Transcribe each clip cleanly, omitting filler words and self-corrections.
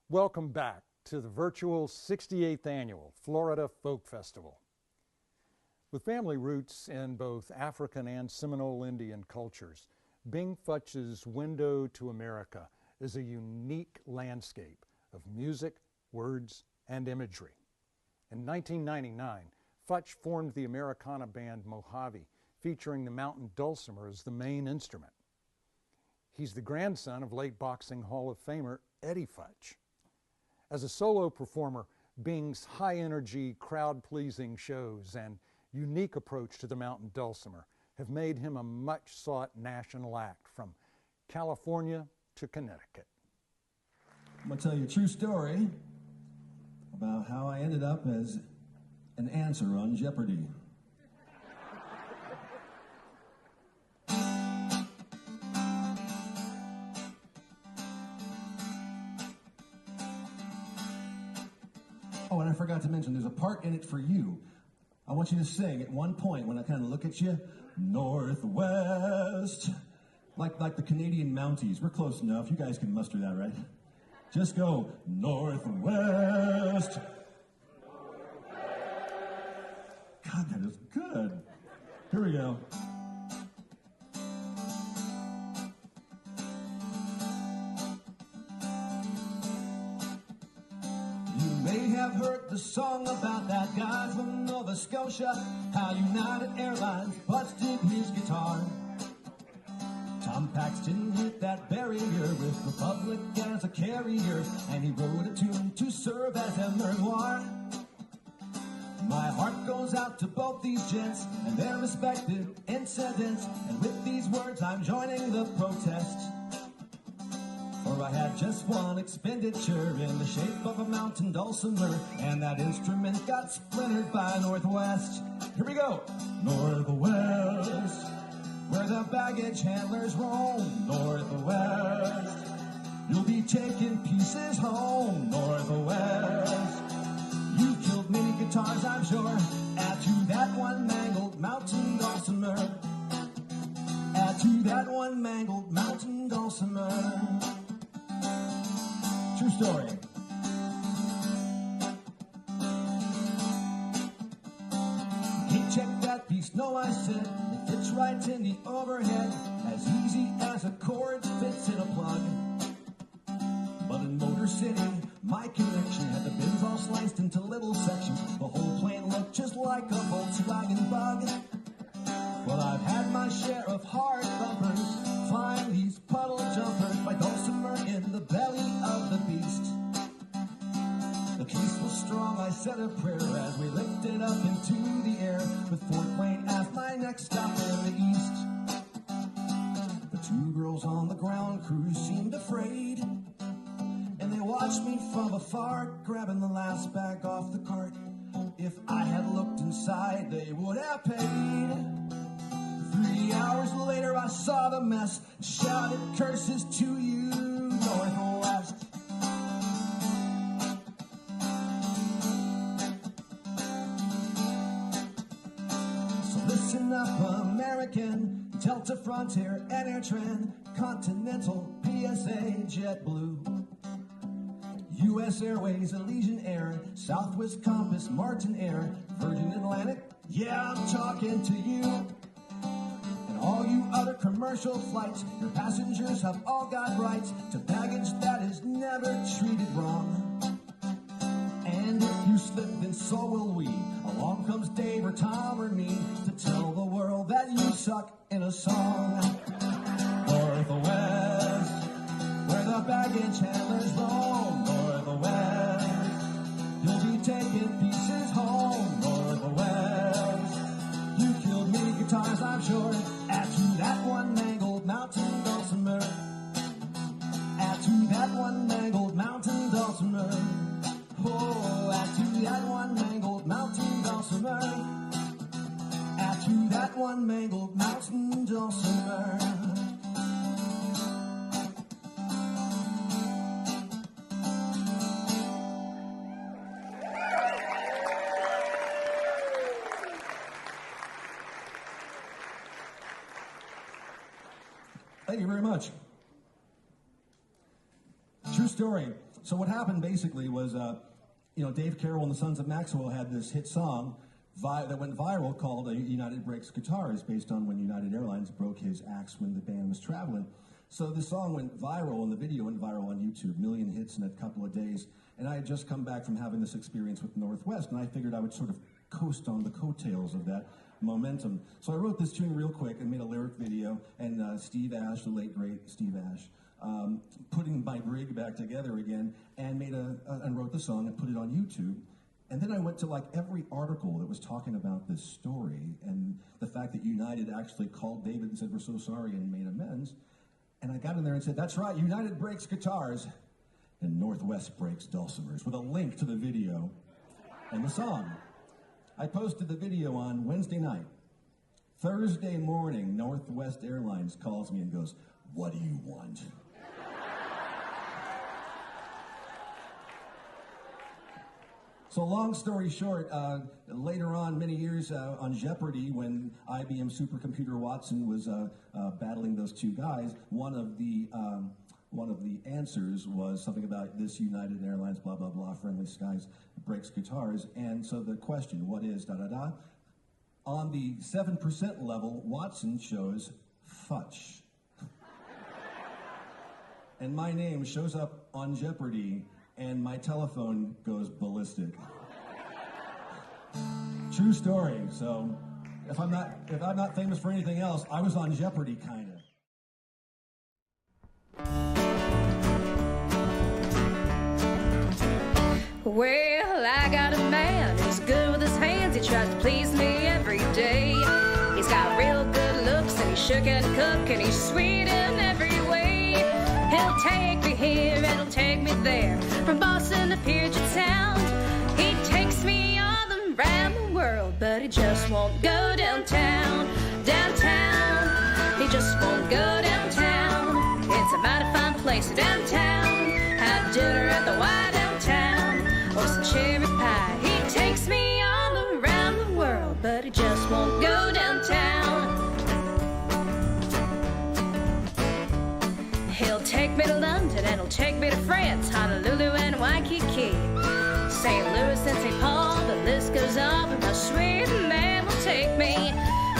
Welcome back to the virtual 68th Annual Florida Folk Festival. With family roots in both African and Seminole Indian cultures, Bing Futch's window to America is a unique landscape of music, words, and imagery. In 1999, Futch formed the Americana band Mojave, featuring the mountain dulcimer as the main instrument. He's the grandson of late Boxing Hall of Famer Eddie Futch. As a solo performer, Bing's high-energy, crowd-pleasing shows and unique approach to the mountain dulcimer have made him a much-sought national act from California to Connecticut. I'm going to tell you a true story about how I ended up as an answer on Jeopardy! Oh, and I forgot to mention, there's a part in it for you. I want you to sing at one point when I kind of look at you, Northwest. Like the Canadian Mounties. We're close enough. You guys can muster that, right? Just go, Northwest. God, that is good. Here we go. Have heard the song about that guy from Nova Scotia, how United Airlines busted his guitar. Tom Paxton hit that barrier with Republic as a carrier, and he wrote a tune to serve as a memoir. My heart goes out to both these gents and their respective incidents, and with these words I'm joining the protest. For I had just one expenditure in the shape of a mountain dulcimer, and that instrument got splintered by Northwest. Here we go. Northwest, where the baggage handlers roam. Northwest, you'll be taking pieces home. Northwest, you killed many guitars, I'm sure. Add to that one mangled mountain dulcimer. Add to that one mangled mountain dulcimer. True story. Hey, check that piece. No, I said it fits right in the overhead, as easy as a cord fits in a plug. But in Motor City, my connection had the bins all sliced into little sections. The whole plane looked just like a Volkswagen Bug. Well, I've had my share of hard thumpers, flying these puddle jumpers, my dulcimer in the belly of the beast. The case was strong, I said a prayer as we lifted up into the air, with Fort Wayne as my next stop in the east. The two girls on the ground crew seemed afraid, and they watched me from afar, grabbing the last bag off the cart. If I had looked inside, they would have paid. 3 hours later, I saw the mess, shouted curses to you, Northwest. So listen up, American, Delta, Frontier, and AirTran, Continental, PSA, JetBlue, U.S. Airways, Allegiant Air, Southwest Compass, Martin Air, Virgin Atlantic, yeah, I'm talking to you. All you other commercial flights, your passengers have all got rights to baggage that is never treated wrong. And if you slip, then so will we. Along comes Dave or Tom or me to tell the world that you suck in a song. Northwest, where the baggage handlers roam. Northwest, you'll be taking pieces home. Northwest, you killed many guitars, I'm sure. Add to that one mangled mountain dulcimer. Add to that one mangled mountain dulcimer. Oh, add to that one mangled mountain dulcimer. Add to that one mangled mountain dulcimer. Thank you very much. True story. So what happened basically was, Dave Carroll and the Sons of Maxwell had this hit song that went viral called United Breaks Guitars, based on when United Airlines broke his axe when the band was traveling. So this song went viral, and the video went viral on YouTube, million hits in a couple of days. And I had just come back from having this experience with Northwest, and I figured I would sort of coast on the coattails of that momentum. So I wrote this tune real quick and made a lyric video, and Steve Ash, the late great Steve Ash, putting my rig back together again, and and wrote the song and put it on YouTube. And then I went to like every article that was talking about this story and the fact that United actually called David and said, "We're so sorry," and made amends. And I got in there and said, "That's right, United breaks guitars and Northwest breaks dulcimers," with a link to the video and the song. I posted the video on Wednesday night. Thursday morning, Northwest Airlines calls me and goes, "What do you want?" So long story short, later on, many years on Jeopardy, when IBM supercomputer Watson was battling those two guys, one of the answers was something about this United Airlines, blah, blah, blah, friendly skies, breaks guitars. And so the question, what is da-da-da? On the 7% level, Watson chose fudge. And my name shows up on Jeopardy, and my telephone goes ballistic. True story. So if I'm not famous for anything else, I was on Jeopardy, kind of. Well, I got a man who's good with his hands. He tries to please me every day. He's got real good looks, and he's sure can cook, and he's sweet in every way. He'll take me here and he'll take me there, from Boston to Puget Sound. He takes me all around the world, but he just won't go downtown. Downtown, he just won't go downtown. It's a mighty fine place downtown. Have dinner at the Y downtown, or some cherry pie. He takes me all around the world, but he just won't go downtown. He'll take me to London and he'll take me to France, Honolulu and Waikiki, St. Louis and St. Paul, the list goes on, but my sweet man will take me.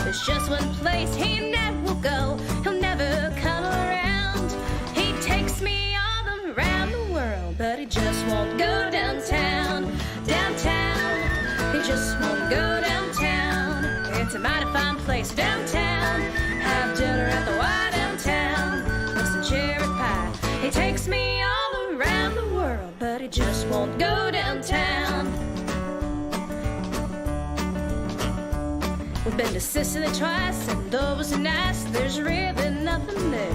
There's just one place he never will go, he'll never come around. He takes me all around the world, but he just won't go downtown. Downtown, he just won't go downtown. It's a mighty fine place downtown. Have dinner at the Y downtown, with some cherry pie. He takes me all around the world, but he just won't go downtown. We've been to Sicily twice, and though it was nice, there's really nothing new.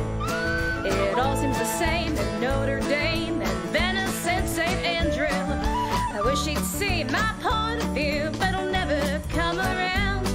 It all seems the same in Notre Dame and Venice and St. Andrew. I wish he'd see my point of view, but he'll never come around.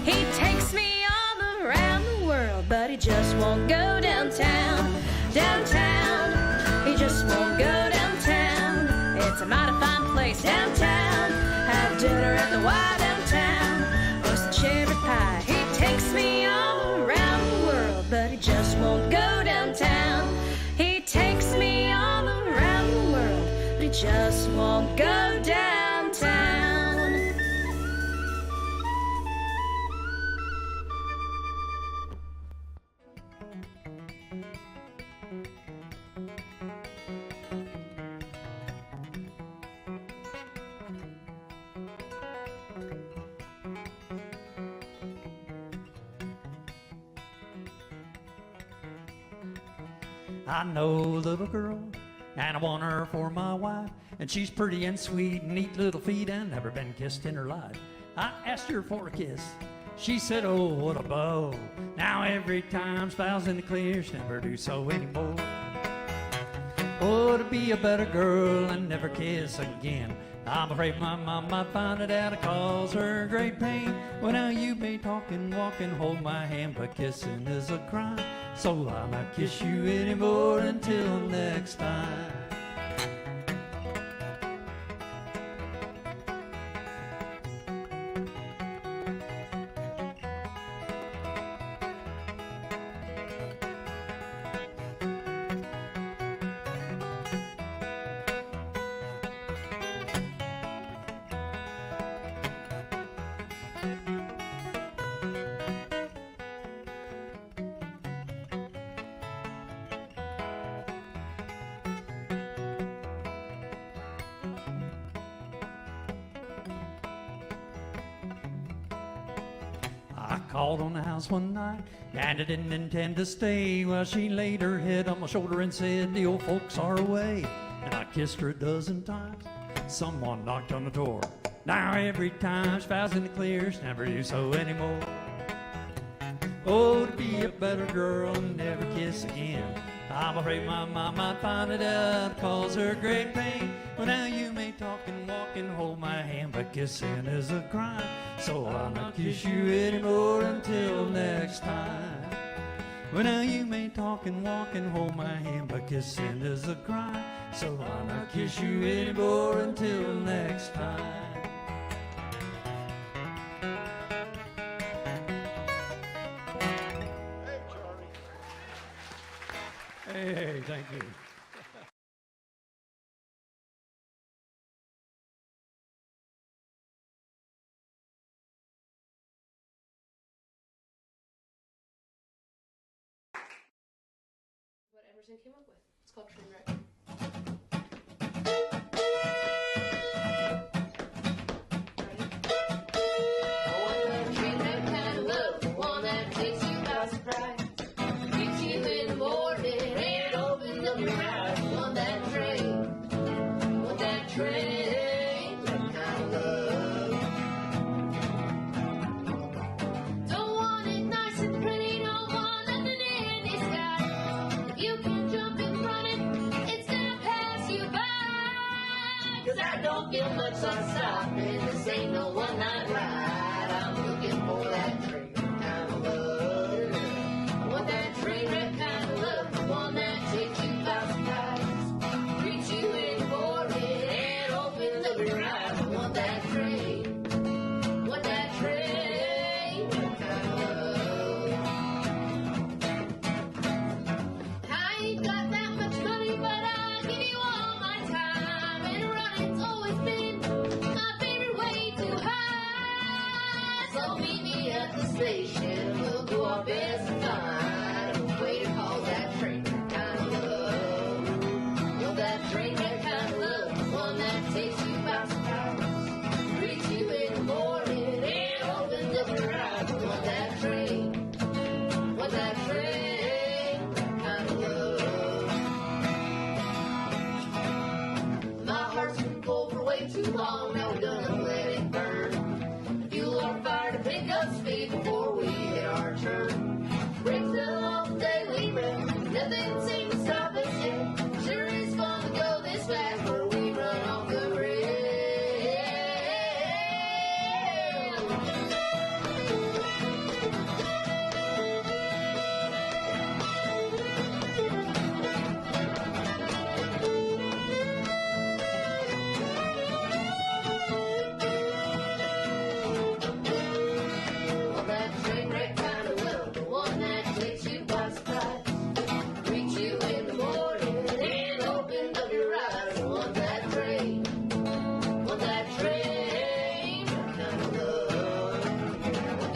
He takes me all around the world, but he just won't go downtown. Downtown, he just won't go downtown. It's a mighty fine place downtown. Have dinner at the Y downtown, or some cherry pie. He takes me all around the world, but he just won't go downtown. He takes me all around the world, but he just won't go downtown. I know a little girl, and I want her for my wife. And she's pretty and sweet, and neat little feet, and never been kissed in her life. I asked her for a kiss. She said, "Oh, what a bow." Now every time smiles in the clear, she never do so anymore. Oh, to be a better girl and never kiss again. I'm afraid my mom might find it out, it cause her great pain. Well, now you may talk and walk and hold my hand, but kissing is a crime. So I'll not kiss you anymore until next time. called on the house one night, and I didn't intend to stay. Well, she laid her head on my shoulder and said, the old folks are away. And I kissed her a dozen times. Someone knocked on the door. Now every time she vows in the clear, she never do so anymore. Oh, to be a better girl and never kiss again. I'm afraid my mom might find it out, cause her great pain. Well, now you may talk and walk and hold my hand, but kissing is a crime. So I'll not kiss you anymore until next time. Well, now you may talk and walk and hold my hand, but kissing is a crime. So I'll not kiss you anymore until next time. Hey, thank you. What Emerson came up with. It's called Trainwreck. Much on stopping, this ain't no one night ride. I'm looking for that train wreck kind of love. I want that train wreck kind of love, the one that takes you by surprise, greets you in the morning and opens up your eyes. I want that train wreck kind of love. I ain't got that much money, but I'll give you all my time, and running's always been my favorite way to hide. So meet me at the station, we'll do our best to find a way to call that train wreck kind of love. Well, that train wreck kind of love, the one that takes you by surprise, greets you in the morning and opens up your eyes. Want that train wreck kind of love. My heart's been cold for way too long, now we're gonna let it burn. Fuel our fire to pick up speed before we hit our turn. Brakes fell off the day we ran, nothing seemed to stop us yet. Sure is fun to go this fast where we run off the rail. Well, that train wreck kind of love, the one that takes you by surprise, greets you in the morning and opens up your eyes. I want that train kind of love. I want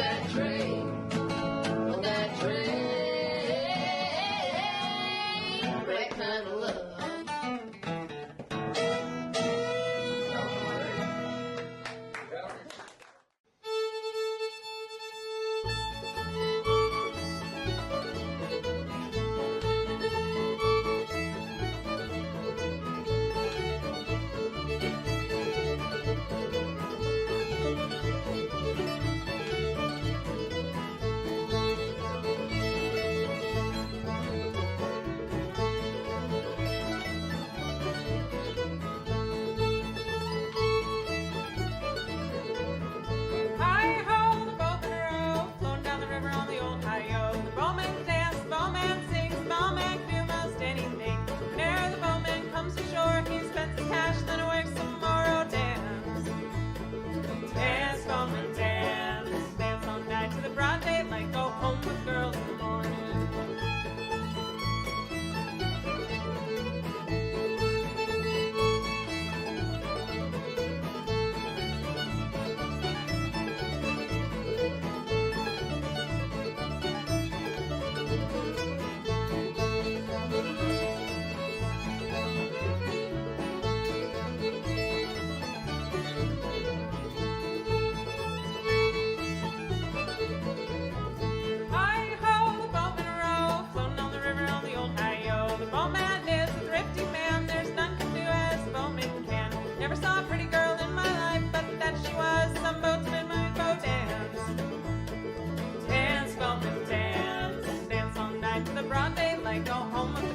that train wreck kind of love.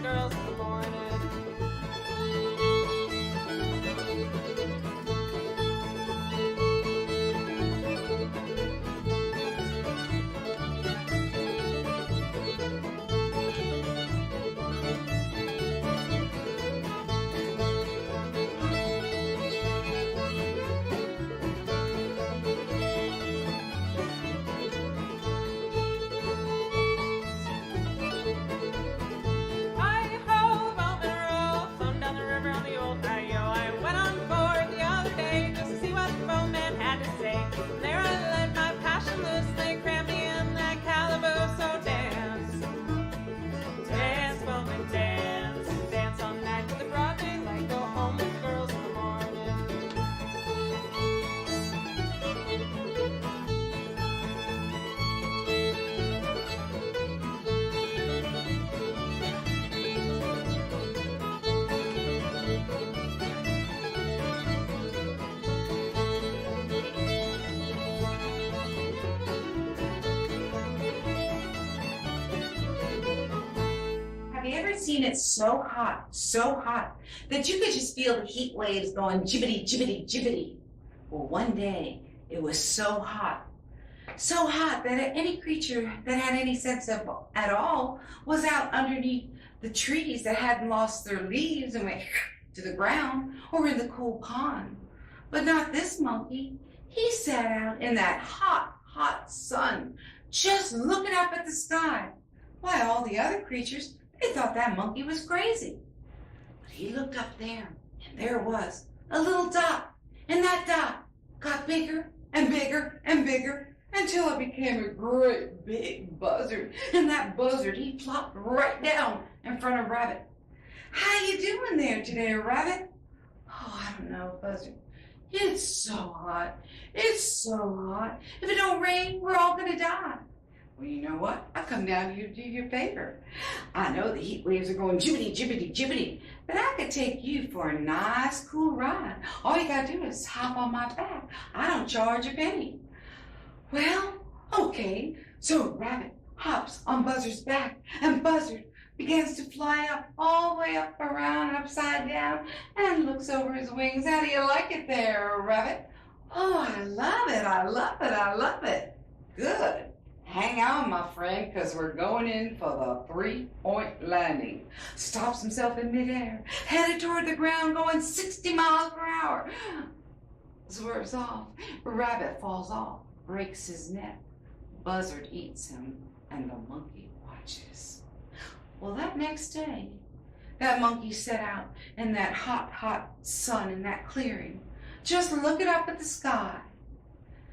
girls in the morning. Have you ever seen it so hot that you could just feel the heat waves going jibbity, jibbity, jibbity? Well, one day it was so hot that any creature that had any sense of at all was out underneath the trees that hadn't lost their leaves and went to the ground, or in the cool pond. But not this monkey. He sat out in that hot, hot sun, just looking up at the sky. Why, all the other creatures, they thought that monkey was crazy. But he looked up there, and there was a little dot. And that dot got bigger and bigger and bigger until it became a great big buzzard. And that buzzard, he plopped right down in front of Rabbit. How you doing there today, Rabbit? Oh, I don't know, Buzzard. It's so hot. It's so hot. If it don't rain, we're all gonna die. Well, you know what? I come down here to do you a favor. I know the heat waves are going jibbity, jibbity, jibbity, but I could take you for a nice, cool ride. All you gotta do is hop on my back. I don't charge a penny. Well, okay. So Rabbit hops on Buzzard's back, and Buzzard begins to fly up, all the way up, around, upside down, and looks over his wings. How do you like it there, Rabbit? Oh, I love it, I love it, I love it. Good. Hang on, my friend, because we're going in for the 3-point landing. Stops himself in midair, headed toward the ground, going 60 miles per hour. Swerves off. Rabbit falls off, breaks his neck. Buzzard eats him, and the monkey watches. Well, that next day, that monkey set out in that hot, hot sun in that clearing, just looking up at the sky.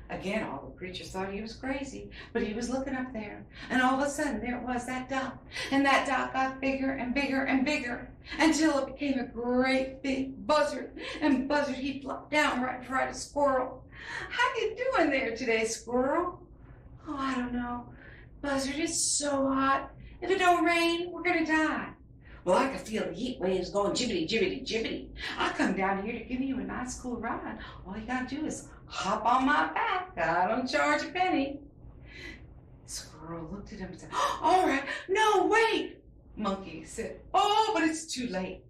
Again, all the creatures thought he was crazy, but he was looking up there, and all of a sudden, there it was, that dot. And that dot got bigger and bigger and bigger until it became a great big buzzard. And Buzzard, he flopped down right in front of Squirrel. How you doing there today, Squirrel? Oh, I don't know. Buzzard, it's so hot. If it don't rain, we're gonna die. Well, I can feel the heat waves going jibbity, jibbity, jibbity. I come down here to give you a nice, cool ride. All you gotta do is hop on my back. I don't charge a penny. Squirrel looked at him and said, all right, no, wait. Monkey said, oh, but it's too late.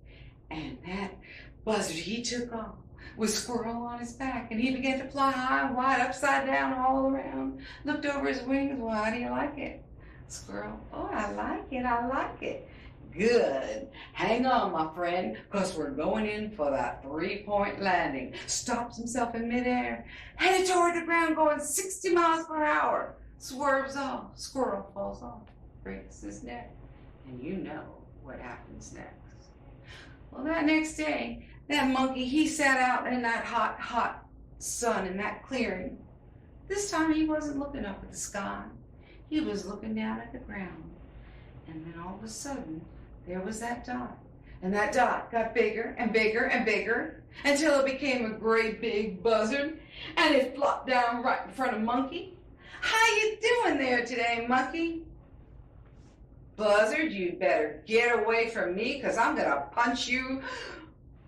And that Buzzard, he took off with Squirrel on his back, and he began to fly high and wide, upside down, all around. Looked over his wings. Well, how do you like it? Squirrel, oh, I like it, I like it. Good. Hang on, my friend, because we're going in for that 3-point landing. Stops himself in midair, headed toward the ground, going 60 miles per hour. Swerves off. Squirrel falls off, breaks his neck. And you know what happens next. Well, that next day, that monkey, he sat out in that hot, hot sun in that clearing. This time he wasn't looking up at the sky. He was looking down at the ground. And then all of a sudden, there was that dot. And that dot got bigger and bigger and bigger until it became a great big buzzard. And it flopped down right in front of Monkey. How you doing there today, Monkey? Buzzard, you better get away from me, because I'm going to punch you.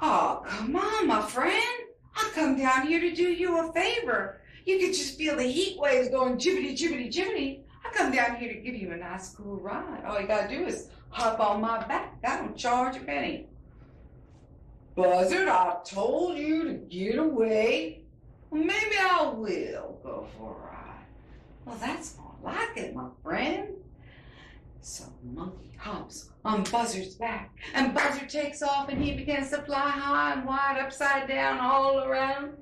Oh, come on, my friend. I come down here to do you a favor. You could just feel the heat waves going jibbity, jibbity, jibbity. I come down here to give you a nice cool ride. All you gotta do is hop on my back. I don't charge a penny. Buzzard, I told you to get away. Well, maybe I will go for a ride. Well, that's more like it, my friend. So Monkey hops on Buzzard's back, and Buzzard takes off, and he begins to fly high and wide, upside down, all around.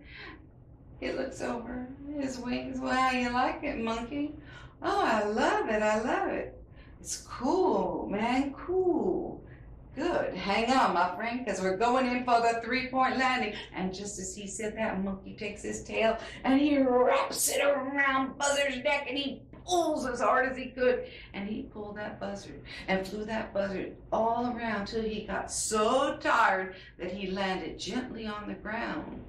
He looks over his wings. Well, how you like it, Monkey? Oh, I love it, I love it. It's cool, man, cool. Good, hang on, my friend, because we're going in for the 3-point landing. And just as he said that, Monkey takes his tail, and he wraps it around Buzzard's neck, and he pulls as hard as he could. And he pulled that buzzard and flew that buzzard all around till he got so tired that he landed gently on the ground.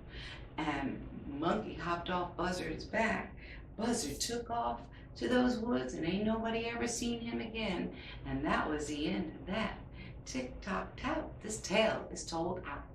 And Monkey hopped off Buzzard's back. Buzzard took off to those woods, and ain't nobody ever seen him again. And that was the end of that. Tick-tock-tout, this tale is told out.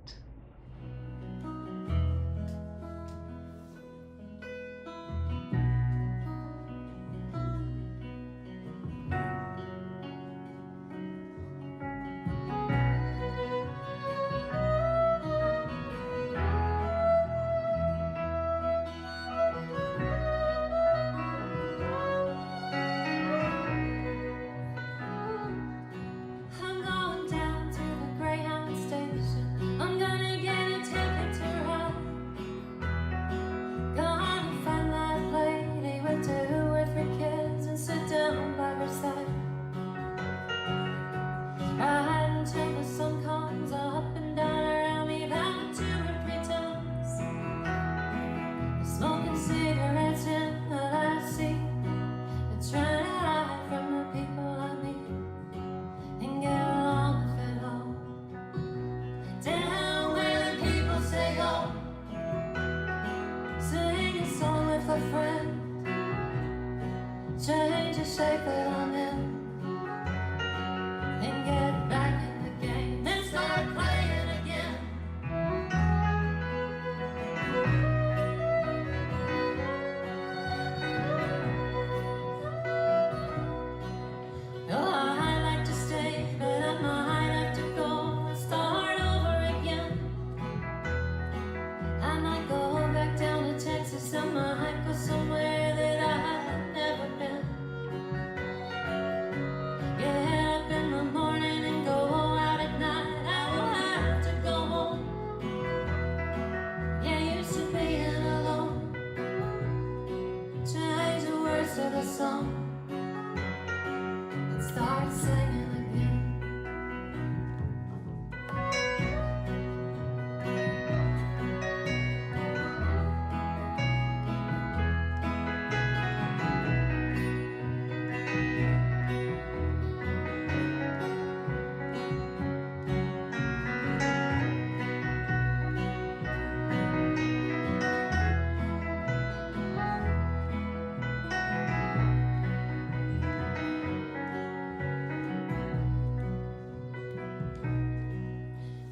Change the shape that I'm in and get back in the game and start playing again. Oh, I'd like to stay, but I might have to go and start over again. I might go back down to Texas, I might go somewhere that I've never been. Get up in the morning and go out at night, I will have to go home. Yeah, used to being alone. Change the words to the song and start singing again.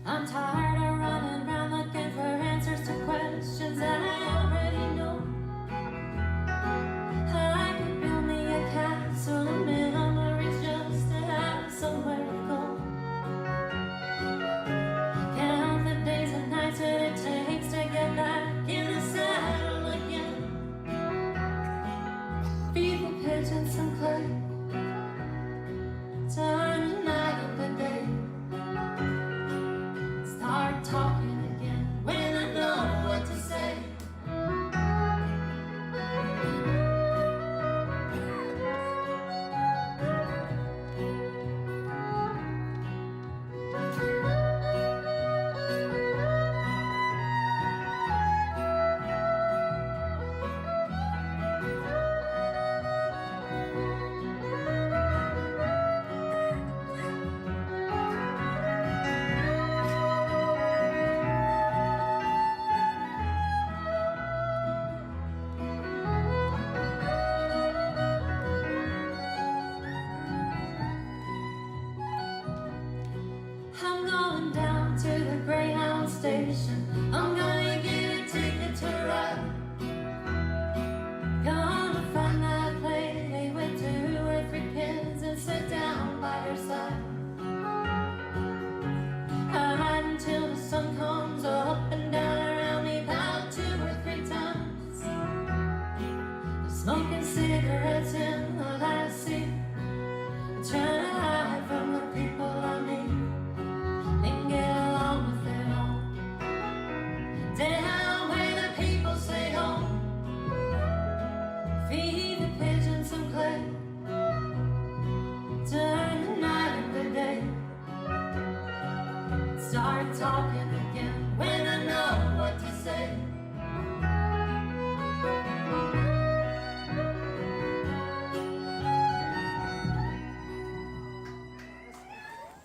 I'm tired of running around looking for answers to questions that I already know. I could build me a castle of memories just to have somewhere to go. Count the days and nights that it takes to get back in the saddle again. Feed the pigeons some clay, turn the night into day. Start talking again when I know what to say. I'm going down to the Greyhound station. I'm gonna get a ticket to ride. Gonna find that lady with 2 start talking again when I know what to say.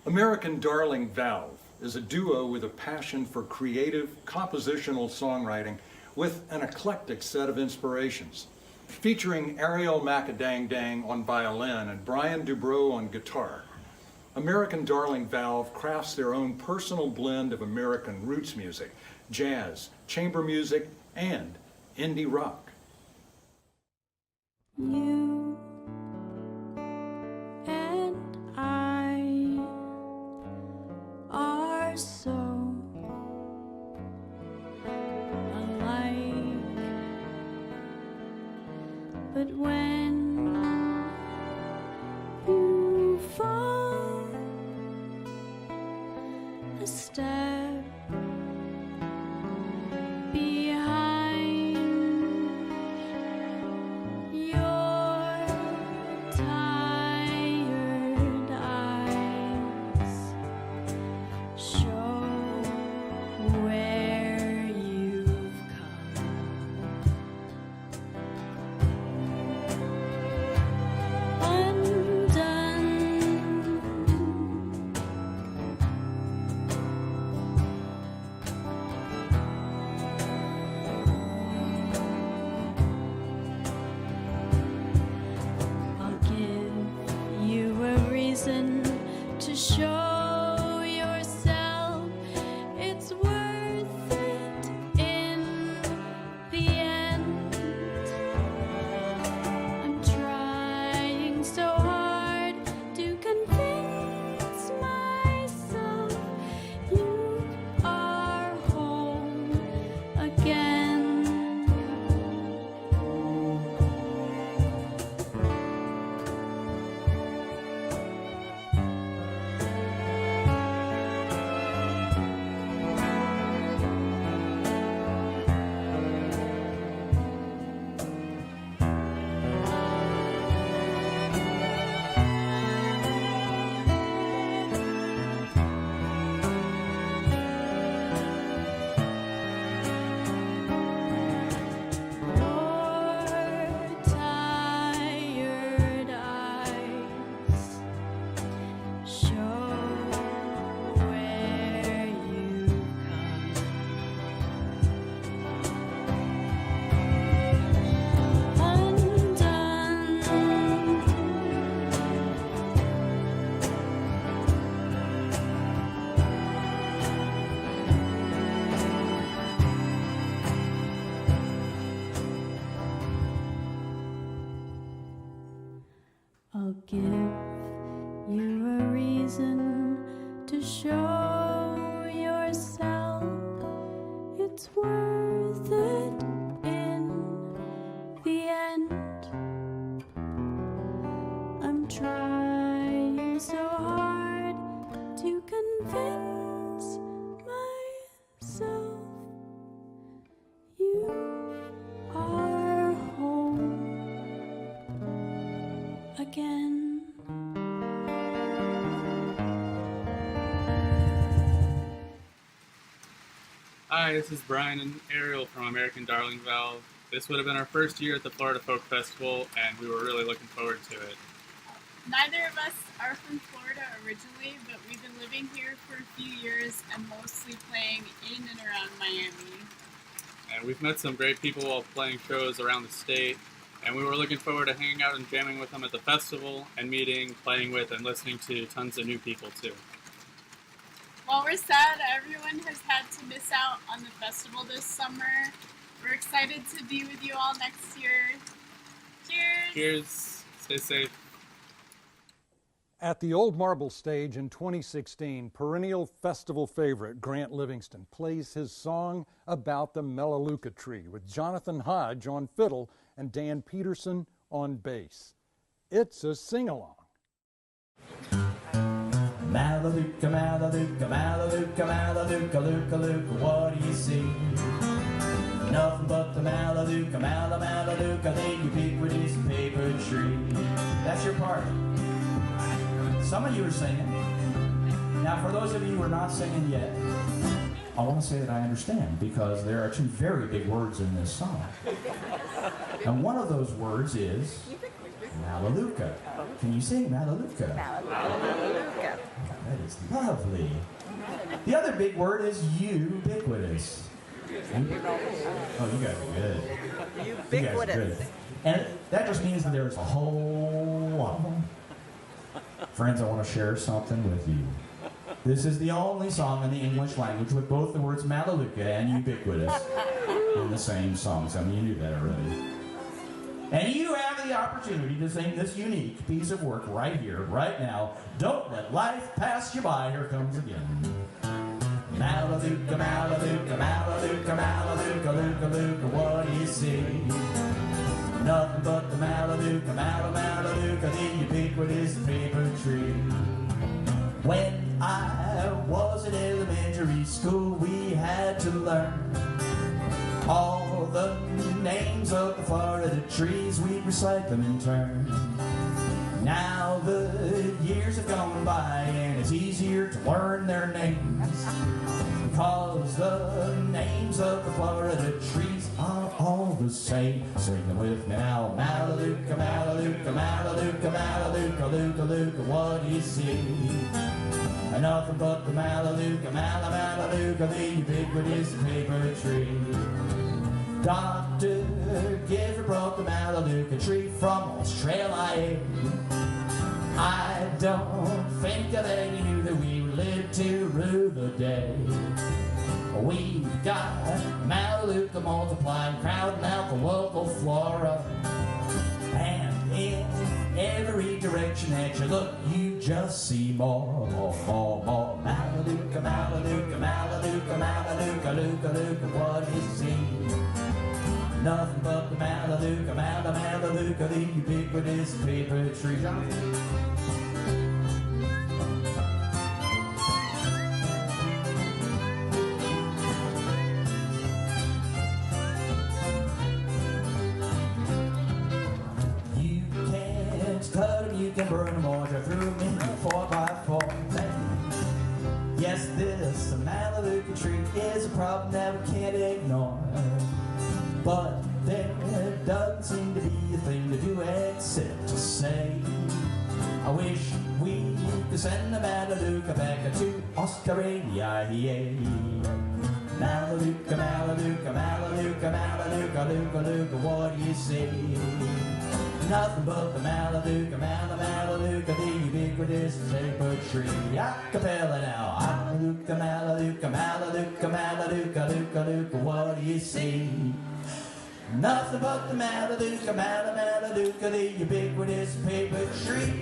American Darling Valve is a duo with a passion for creative, compositional songwriting with an eclectic set of inspirations. Featuring Ariel Macadang-Dang on violin and Brian Dubrow on guitar, American Darling Valve crafts their own personal blend of American roots music, jazz, chamber music, and indie rock. You and I are so alike, but when you fall a step behind your tired eyes, show where you've come. I'll give you a reason to show yourself it's worth it in the end. I'm trying so hard to convince myself you are home again. Your tired eyes show where you've come undone. I'll give you a reason to show yourself it's worth it in the end. I'm trying so hard to convince myself you are home again. Hi, this is Brian and Ariel from American Darling Valve. This would have been our first year at the Florida Folk Festival, and we were really looking forward to it. Neither of us are from Florida originally, but we've been living here for a few years and mostly playing in and around Miami. And we've met some great people while playing shows around the state, and we were looking forward to hanging out and jamming with them at the festival and meeting, playing with, and listening to tons of new people too. While we're sad everyone has had to miss out on the festival this summer, we're excited to be with you all next year. Cheers! Cheers. Stay safe. At the Old Marble Stage in 2016, perennial festival favorite Grant Livingston plays his song about the Melaleuca tree with Jonathan Hodge on fiddle and Dan Peterson on bass. It's a sing-along. Melaleuca, Melaleuca, Melaleuca, Melaleuca, Luca, Luca, what do you see? Nothing but the Melaleuca, Melaleuca, the ubiquitous paper tree. That's your part. Some of you are singing. Now Now, for those of you who are not singing yet, I want to say that I understand, because there are two very big words in this song. And one of those words is Malaluka. Can you sing Malaluka? Malaluka. That is lovely. The other big word is ubiquitous. Oh, you guys are good. You guys are good. And that just means that there's a whole lot of them. Friends, I want to share something with you. This is the only song in the English language with both the words Malaluka and ubiquitous in the same song. Some of you knew that already. And you have the opportunity to sing this unique piece of work right here, right now. Don't let life pass you by. Here comes again. Malaluka, Malaluka, Malaluka, Malaluka, Luka, Luka, what do you see? Nothing but the Malaluka, Malaluka, the ubiquitous paper tree. When I was in elementary school, we had to learn all the names of the Florida trees. We'd recite them in turn. Now the years have gone by and it's easier to learn their names, because the names of the Florida trees are all the same. Sing them with me now. Malaluka, Malaluka, Malaluka, Malaluka, Luka, Luka, what do you see? Nothing but the Malaluka, Malaluka, the ubiquitous paper tree. Dr. Gifford brought the Malaluka tree from Australia. I don't think that they knew that we would live to rue the day. We've got Malaluka multiplying, crowding out the local flora. And in every direction that you look, you just see more. Malaluka, Malaluka, Malaluka, Malaluka, Luka, Luka, what do you see? Nothing but the Malaluka, Malaluka, the ubiquitous paper tree. You can't cut them, you can burn them, or you threw them in the 4x4. Yes, this Malaluka tree is a problem that we can't ignore. But there doesn't seem to be a thing to do except to say, I wish we could send the Malaluka back to Australia. Malaluka, Malaluka, Malaluka, Malaluka, Luka, Luka, what do you see? Nothing but the Malaluka, Malaluka, the ubiquitous paper tree. Acapella now. Malaluka, Malaluka, Malaluka, Malaluka, Luka, Luka, what do you see? Nothing but the Malaluka, Malaluka, the ubiquitous paper tree.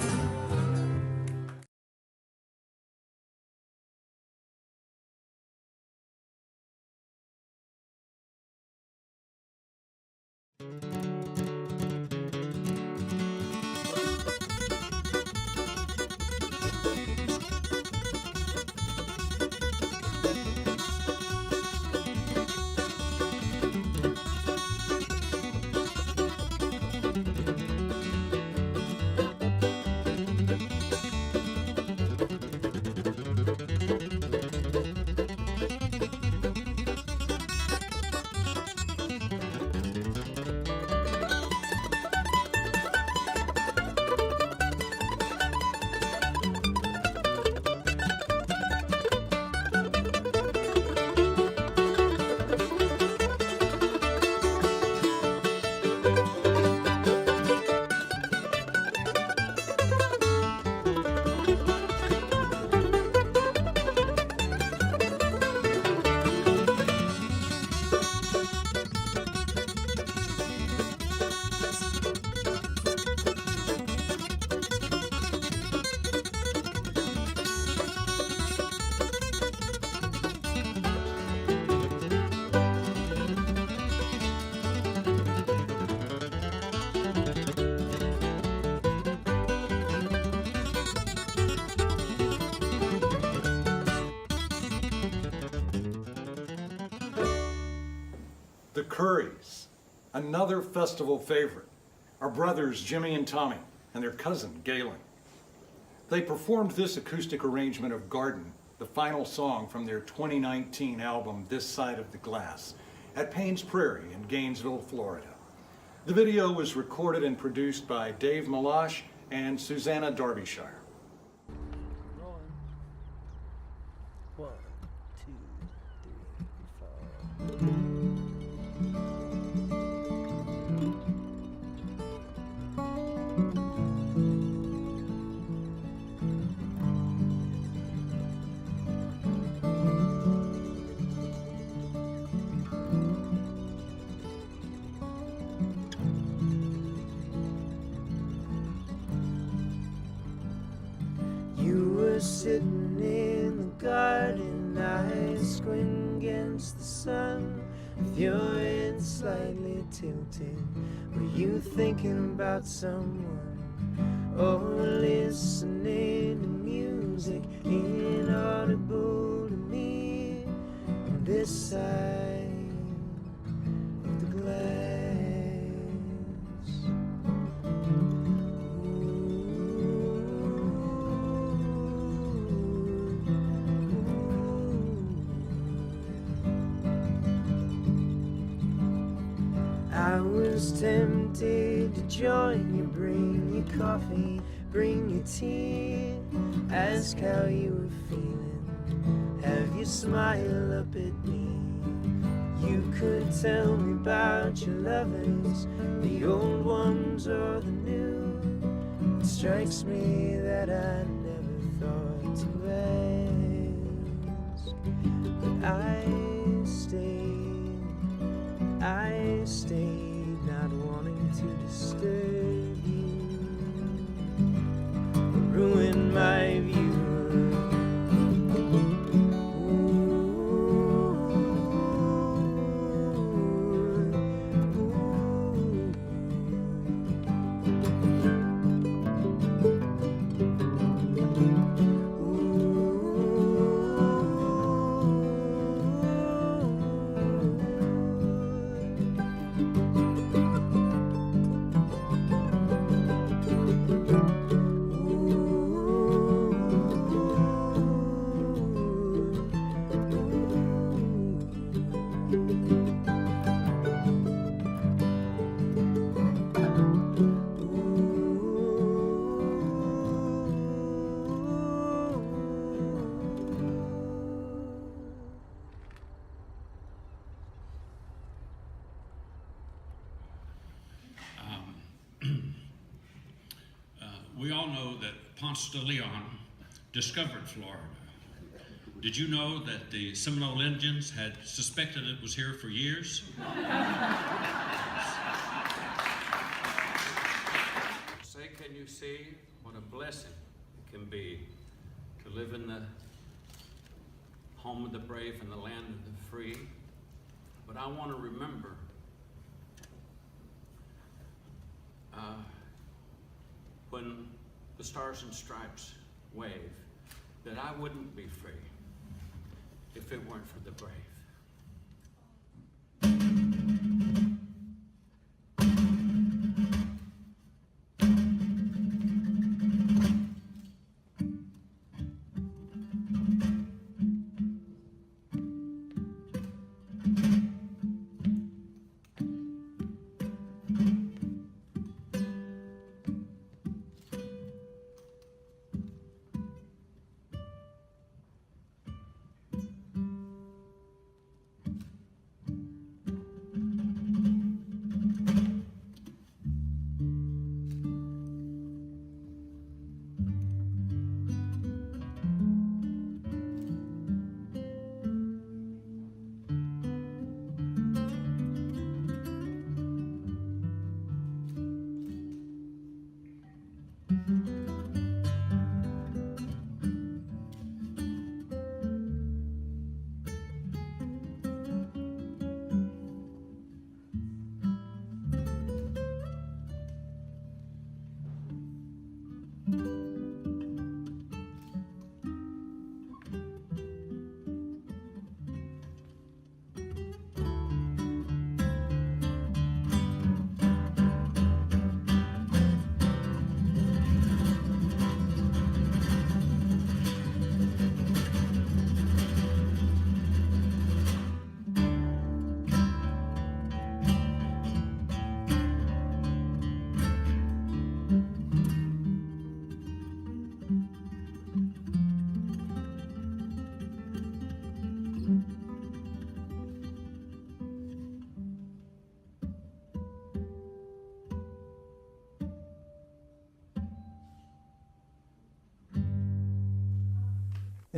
The Curries, another festival favorite, are brothers Jimmy and Tommy and their cousin Galen. They performed this acoustic arrangement of Garden the final song from their 2019 album, This Side of the Glass, at Paynes Prairie in Gainesville, Florida. The video was recorded and produced by Dave Malash and Susanna Darbyshire. One, two, three, four. You were sitting in the garden, eyes squinting against the sun, with your head slightly tilted. Were you thinking about someone, or listening to music inaudible to me on this side of the glass? I was tempted to join you, bring you coffee, bring you tea, ask how you were feeling, have you smile up at me. You could tell me about your lovers, the old ones or the new. It strikes me that I never thought to ask, but I stayed, not wanting to disturb you, ruin my view. We all know that Ponce de Leon discovered Florida. Did you know that the Seminole Indians had suspected it was here for years? Say, can you see what a blessing it can be to live in the home of the brave and the land of the free? But I want to remember when the Stars and Stripes wave, that I wouldn't be free if it weren't for the brave.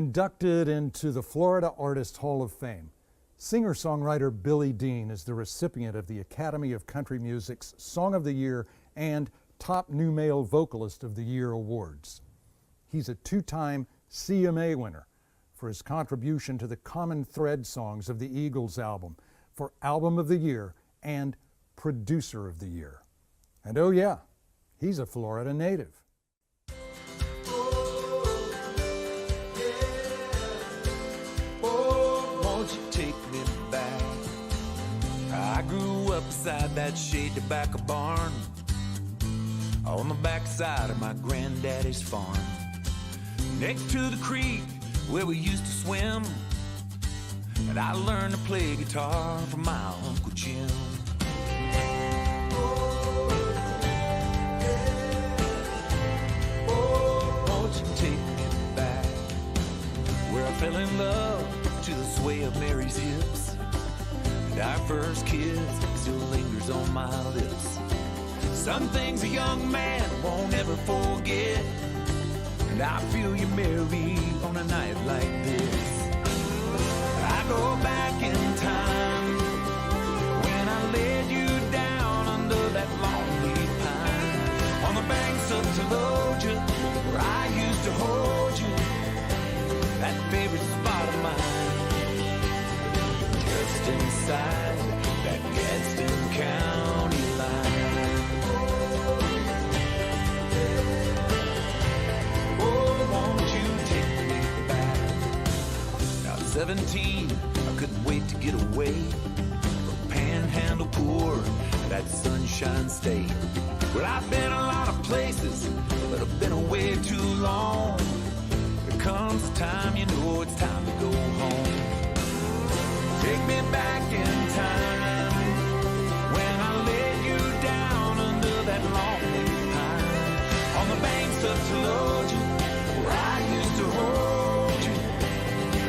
Inducted into the Florida Artist Hall of Fame, singer-songwriter Billy Dean is the recipient of the Academy of Country Music's Song of the Year and Top New Male Vocalist of the Year awards. He's a two-time CMA winner for his contribution to the Common Thread songs of the Eagles album for Album of the Year and Producer of the Year. And oh yeah, he's a Florida native. Oh, won't you take me back? I grew up beside that shade tobacco barn on the backside of my granddaddy's farm, next to the creek where we used to swim, and I learned to play guitar from my Uncle Jim. Oh, won't you take me back where I fell in love to the sway of Mary's hips, and our first kiss still lingers on my lips. Some things a young man won't ever forget, and I feel you, Mary, on a night like this. I go back in time when I laid you down under that lonely pine on the banks of Toloja, where I used to hold you, that favorite spot of mine, just inside that Gadsden County line. Oh, won't you take me back? Now 17, I couldn't wait to get away from Panhandle Poor, that Sunshine State. Well, I've been a lot of places, but I've been away too long. There comes a time, you know it's time to go home. Take me back in time when I laid you down under that lonely pine on the banks of Toloja, where I used to hold you,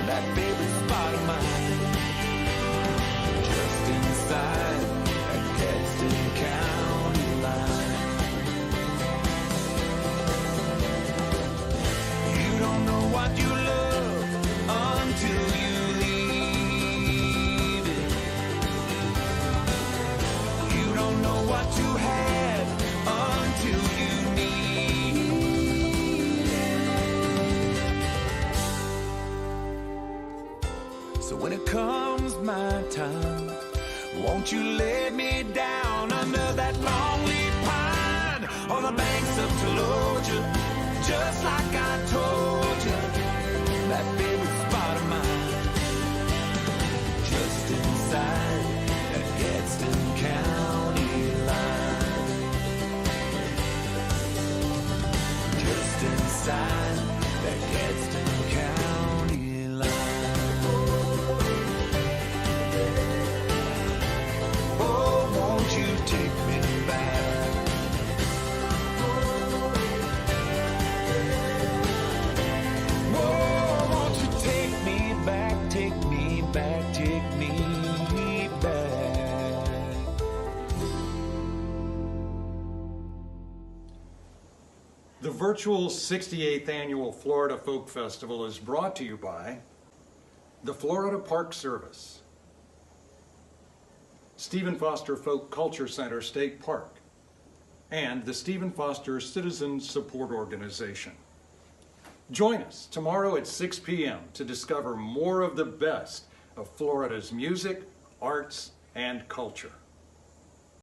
that favorite spot of mine, just inside that Gadsden County line. You don't know what you love until you leave it. You don't know what you had until you need it. So when it comes my time, won't you lay me down under that lonely pine on the banks of Toloja, just like I told you, that favorite spot of mine, just inside that Gadsden County line, just inside that Gadsden County line. Oh, won't you take me back? Whoa, won't you take me back, take me back, take me back? The virtual 68th Annual Florida Folk Festival is brought to you by the Florida Park Service, Stephen Foster Folk Culture Center State Park, and the Stephen Foster Citizen Support Organization. Join us tomorrow at 6 p.m. to discover more of the best of Florida's music, arts, and culture.